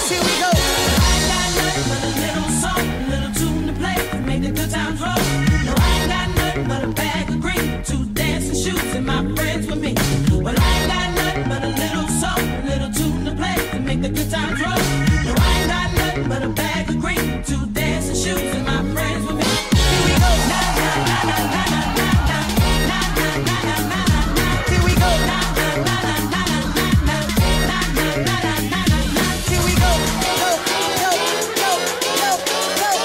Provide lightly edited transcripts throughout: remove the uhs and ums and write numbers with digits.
Here we go. I ain't got nothing but a little song, a little tune to play to make the good times roll. No, I ain't got nothing but a bag of green, 2 dancing shoes, and my friends with me. Well, I ain't got nothing but a little song, a little tune to play to make the good times roll. No, I ain't got nothing but a bag of green, 2 dancing shoes, and my friends with me. Here we go. Na na na na na na na na na na na na na na. Here we go. Na na na na na na na na na na na na na. Here we go. Go go go go go go go.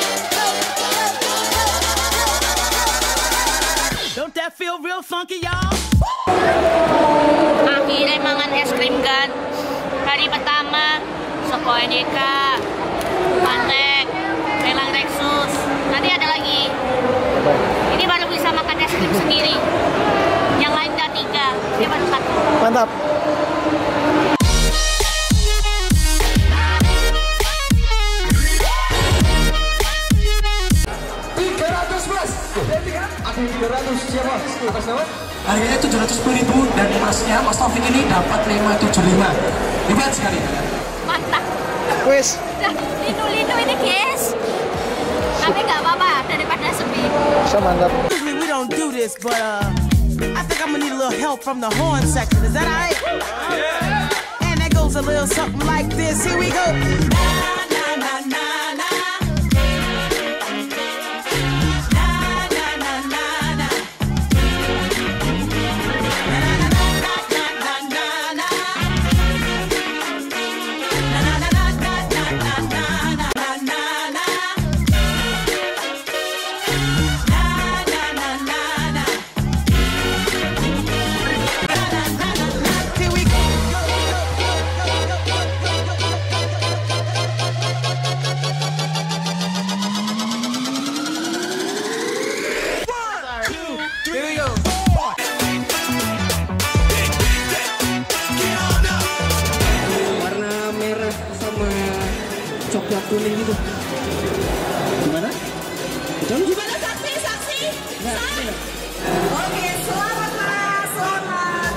Don't that feel real funky, y'all? Akhirnya mangan es krim kan. Hari pertama Sokoeneka, Pantek, Lelang Rexus. Nanti ada lagi. Ini baru bisa makan es krim sendiri. Yang lain udah 3, dia baru 1. Mantap. Ada 300 siapa? Atas nama? Harganya 710.000 dan masnya Mas Taufik ini dapat 575. Hebat sekali. Mantap. Wes. Lindu-lindu ini guys. Tapi nggak apa-apa daripada sepi. Bisa mantap. Usually we don't do this, but I think I'm gonna need a little help from the horn section. Is that alright? Yeah. And that goes a little something like this. Here we go. Na na na na na. Coklat kuning gitu. Gimana? Gimana saksi? Saksi? Oke, selamat Mas, selamat.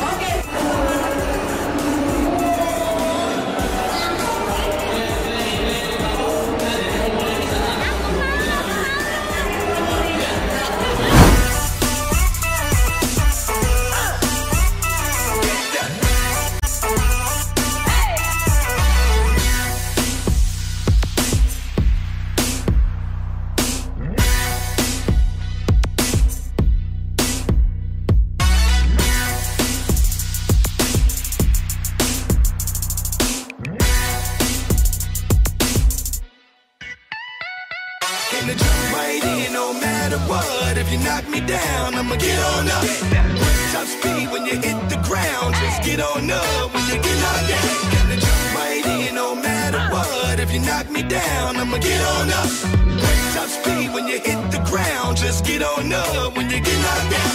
Oke. I'ma get on up. Top speed when you hit the ground. Just get on up when you get knocked down. Gonna jump right in no matter what. If you knock me down, I'ma get on up. Top speed when you hit the ground. Just get on up when you get knocked down.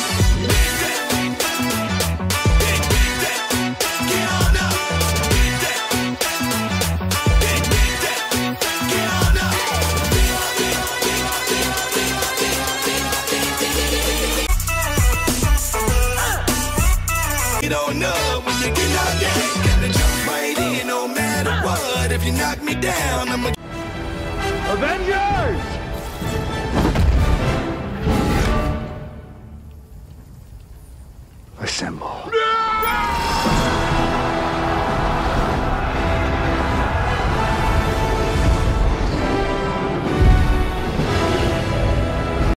If you knock me down, I'm a Avengers! Assemble. No!